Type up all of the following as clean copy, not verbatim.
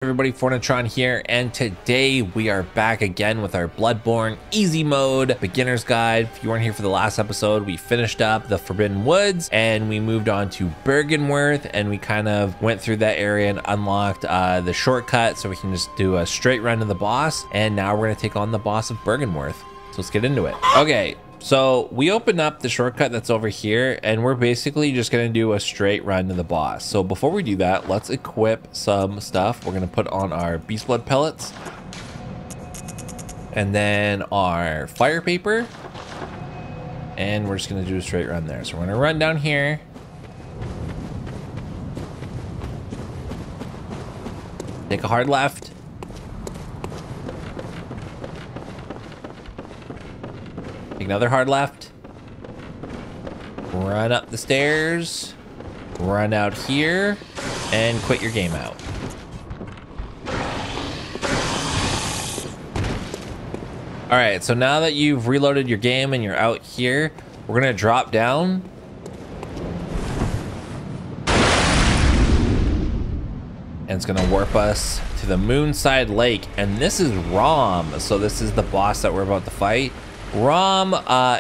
Everybody, FornaTRON here, and today we are back again with our Bloodborne easy mode beginner's guide. If you weren't here for the last episode, we finished up the Forbidden Woods and we moved on to Byrgenwerth, and we kind of went through that area and unlocked the shortcut so we can just do a straight run to the boss. And now we're going to take on the boss of Byrgenwerth. So let's get into it. Okay. So we open up the shortcut that's over here, and we're basically just going to do a straight run to the boss. So before we do that, let's equip some stuff. We're going to put on our beast blood pellets and then our fire paper, and we're just going to do a straight run there. So we're going to run down here. Take a hard left. Take another hard left. Run up the stairs. Run out here. And quit your game out. Alright, so now that you've reloaded your game and you're out here, we're going to drop down. And it's going to warp us to the Moonside Lake. And this is Rom. So this is the boss that we're about to fight. Rom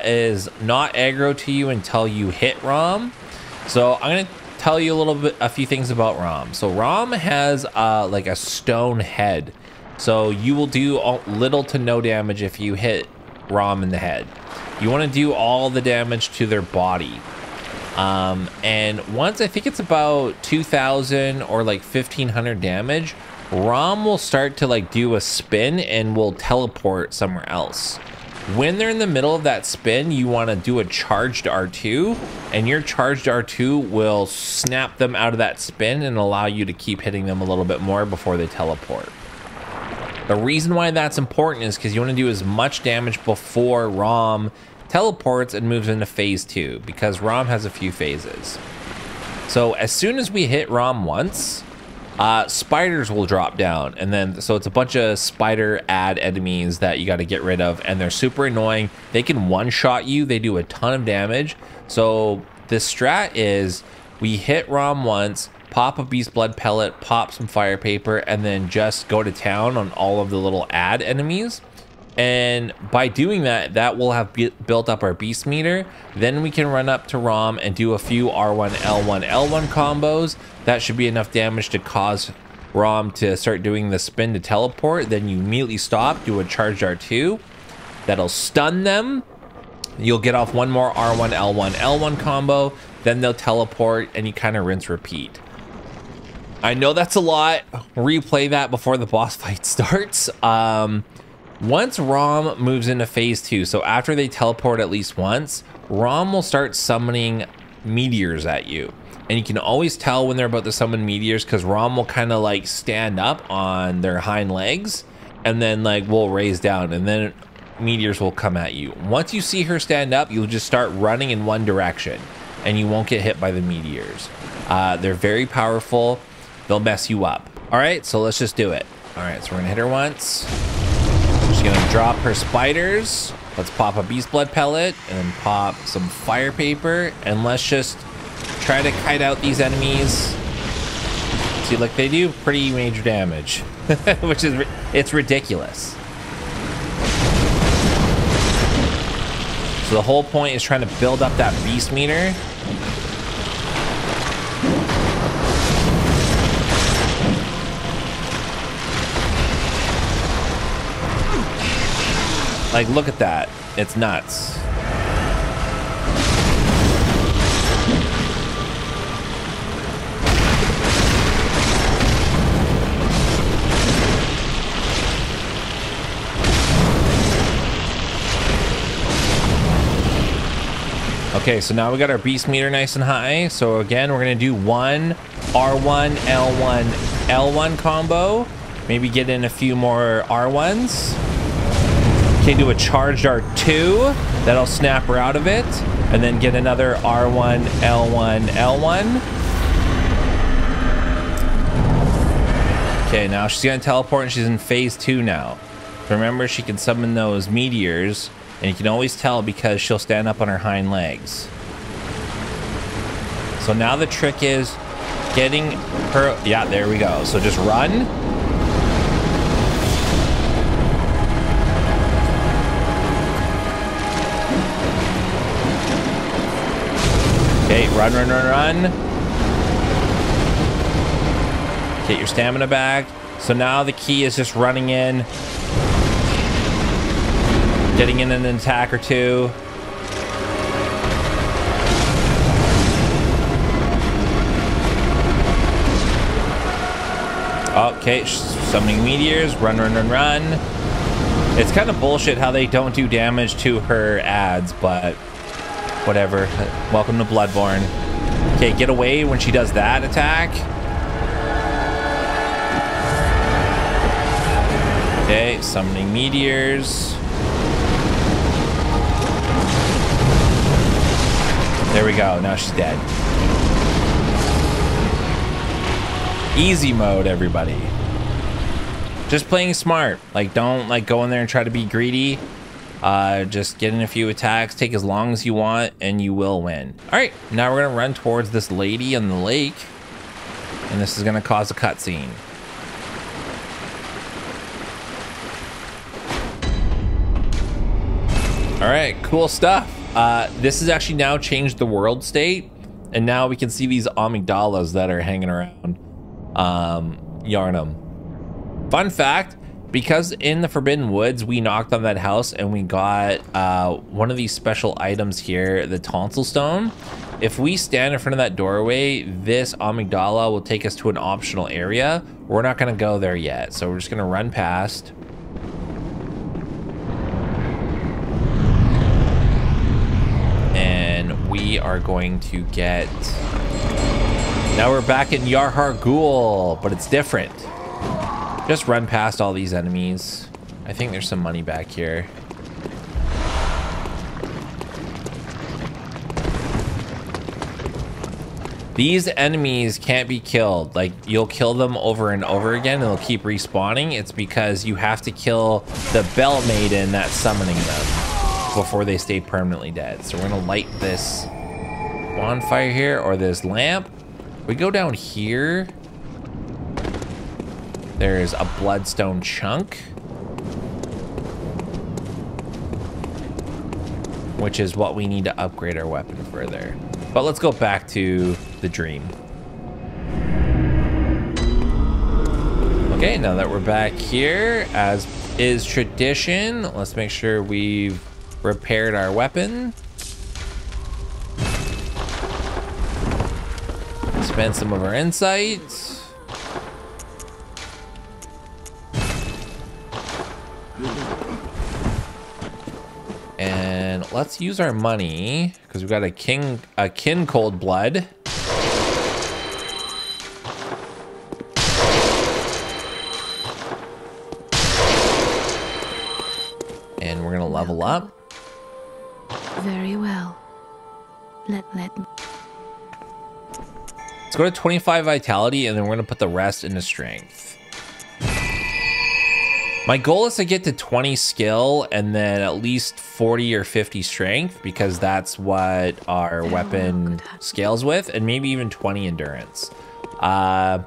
is not aggro to you until you hit Rom. So I'm going to tell you a few things about Rom. So Rom has like a stone head. So you will do little to no damage if you hit Rom in the head. You want to do all the damage to their body. And once, I think it's about 2,000 or like 1,500 damage, Rom will start to like do a spin and will teleport somewhere else. When they're in the middle of that spin, you want to do a charged R2, and your charged R2 will snap them out of that spin and allow you to keep hitting them a little bit more before they teleport. The reason why that's important is because you want to do as much damage before Rom teleports and moves into phase 2, because Rom has a few phases. So as soon as we hit Rom once, spiders will drop down, and then so it's a bunch of spider enemies that you got to get rid of, and they're super annoying. They can one-shot you. They do a ton of damage. So the strat is we hit Rom once, pop a beast blood pellet, pop some fire paper, and then just go to town on all of the little enemies. And by doing that, that will have built up our beast meter. Then we can run up to Rom and do a few R1, L1, L1 combos. That should be enough damage to cause Rom to start doing the spin to teleport. Then you immediately stop, do a charged R2. That'll stun them. You'll get off one more R1, L1, L1 combo. Then they'll teleport, and you kind of rinse repeat. I know that's a lot. Replay that before the boss fight starts. Once Rom moves into phase 2, so after they teleport at least once, Rom will start summoning meteors at you. And you can always tell when they're about to summon meteors, because Rom will kind of like stand up on their hind legs and then like will raise down, and then meteors will come at you. Once you see her stand up, you'll just start running in one direction and you won't get hit by the meteors. They're very powerful. They'll mess you up. All right, so let's just do it. All right, so we're gonna hit her once. She's gonna drop her spiders. Let's pop a beast blood pellet and then pop some fire paper, and let's just try to kite out these enemies. See, like, they do pretty major damage, which is it's ridiculous. So the whole point is trying to build up that beast meter. Like, look at that. It's nuts. Okay, so now we got our beast meter nice and high. So again, we're going to do one R1, L1, L1 combo. Maybe get in a few more R1s. Okay, do a charged R2. That'll snap her out of it. And then get another R1, L1, L1. Okay, now she's going to teleport, and she's in phase 2 now. Remember, she can summon those meteors, and you can always tell because she'll stand up on her hind legs. So now the trick is getting her. Yeah, there we go. So just run, Okay, run, run, run, run. Get your stamina back. So now the key is just running in, getting in an attack or two. Okay, summoning meteors, run, run, run, run. It's kind of bullshit how they don't do damage to her ads, but whatever. Welcome to Bloodborne. Okay, get away when she does that attack. Okay, summoning meteors. There we go, now she's dead. Easy mode, everybody. Just playing smart. Like, don't like go in there and try to be greedy. Just get in a few attacks, take as long as you want, and you will win. All right, now we're gonna run towards this lady on the lake, and this is gonna cause a cutscene. All right, cool stuff. This has actually now changed the world state, and now we can see these amygdalas that are hanging around Yharnam. Fun fact, because in the Forbidden Woods we knocked on that house and we got one of these special items here, the tonsil stone. If we stand in front of that doorway, this amygdala will take us to an optional area. We're not going to go there yet, so we're just going to run past. And we are going to get... Now we're back in Yarhar Ghul, but it's different. Just run past all these enemies. I think there's some money back here. These enemies can't be killed. Like, you'll kill them over and over again and they'll keep respawning. It's because you have to kill the Bell Maiden that's summoning them before they stay permanently dead. So we're gonna light this bonfire here, or this lamp. We go down here. There's a bloodstone chunk, which is what we need to upgrade our weapon further. But let's go back to the dream. Okay, now that we're back here, as is tradition, let's make sure we've repaired our weapon. Spend some of our insights. And let's use our money because we've got a kin cold blood. And we're gonna level up. Very well. Let me. Let's go to 25 vitality, and then we're gonna put the rest into strength. My goal is to get to 20 skill and then at least 40 or 50 strength, because that's what our weapon scales with, and maybe even 20 endurance. We're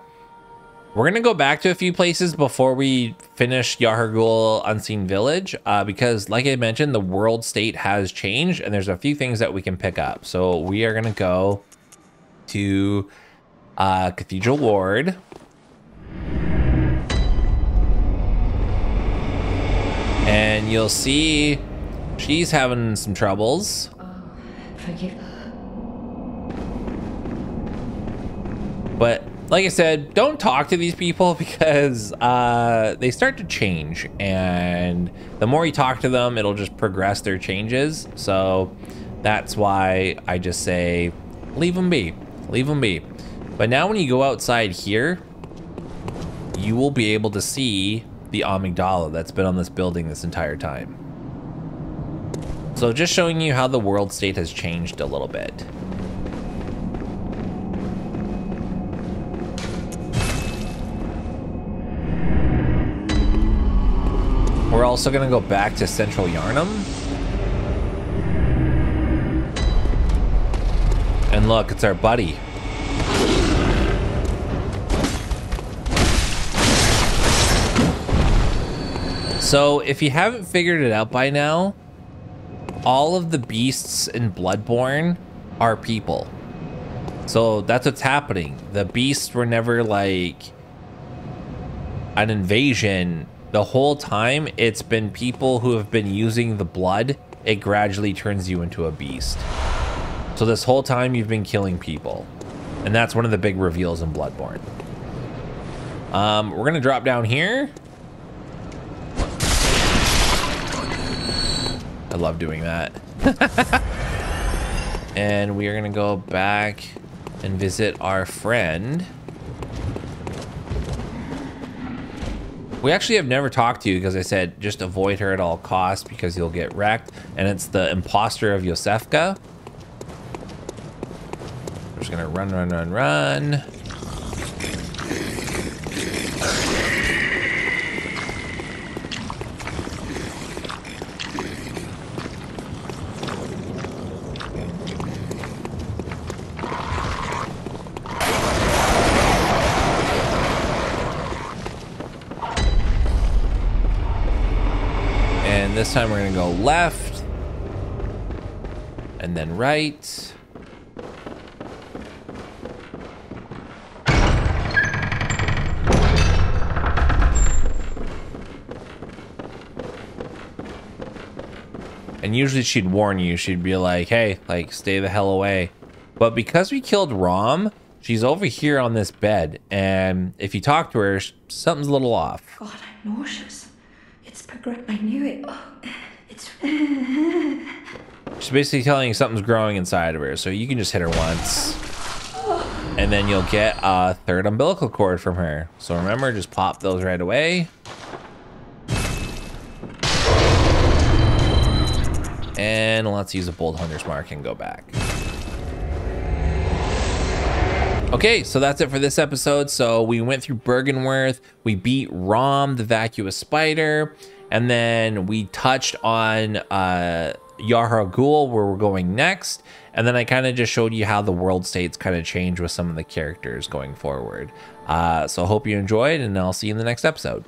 gonna go back to a few places before we finish Yarhar Ghul Unseen Village, because like I mentioned, the world state has changed and there's a few things that we can pick up. So we are gonna go to Cathedral Ward. And you'll see she's having some troubles. Forgive. But like I said, don't talk to these people because they start to change. And the more you talk to them, it'll just progress their changes. So that's why I just say, leave them be. Leave them be. But now when you go outside here, you will be able to see the amygdala that's been on this building this entire time. So just showing you how the world state has changed a little bit. We're also gonna go back to Central Yharnam. And look, it's our buddy. So if you haven't figured it out by now, all of the beasts in Bloodborne are people. So that's what's happening. The beasts were never like an invasion. The whole time it's been people who have been using the blood. It gradually turns you into a beast. So this whole time you've been killing people. And that's one of the big reveals in Bloodborne. We're gonna drop down here. I love doing that. And we are gonna go back and visit our friend. We actually have never talked to you because I said just avoid her at all costs because you'll get wrecked. And it's the imposter of Yosefka. We're just gonna run, run, run, run. And this time we're gonna go left and then right. And usually she'd warn you, she'd be like, hey, like stay the hell away. But because we killed Rom, she's over here on this bed. And if you talk to her, something's a little off. God, I'm nauseous. It's progressed. I knew it. Oh, it's. She's basically telling you something's growing inside of her. So you can just hit her once. And then you'll get a third umbilical cord from her. So remember, just pop those right away. And let's use a bold hunter's mark and go back. Okay, so that's it for this episode. So we went through Bergenworth, we beat Rom, the vacuous spider, and then we touched on Yahra Ghul, where we're going next. And then I kind of just showed you how the world states kind of change with some of the characters going forward. So I hope you enjoyed, and I'll see you in the next episode.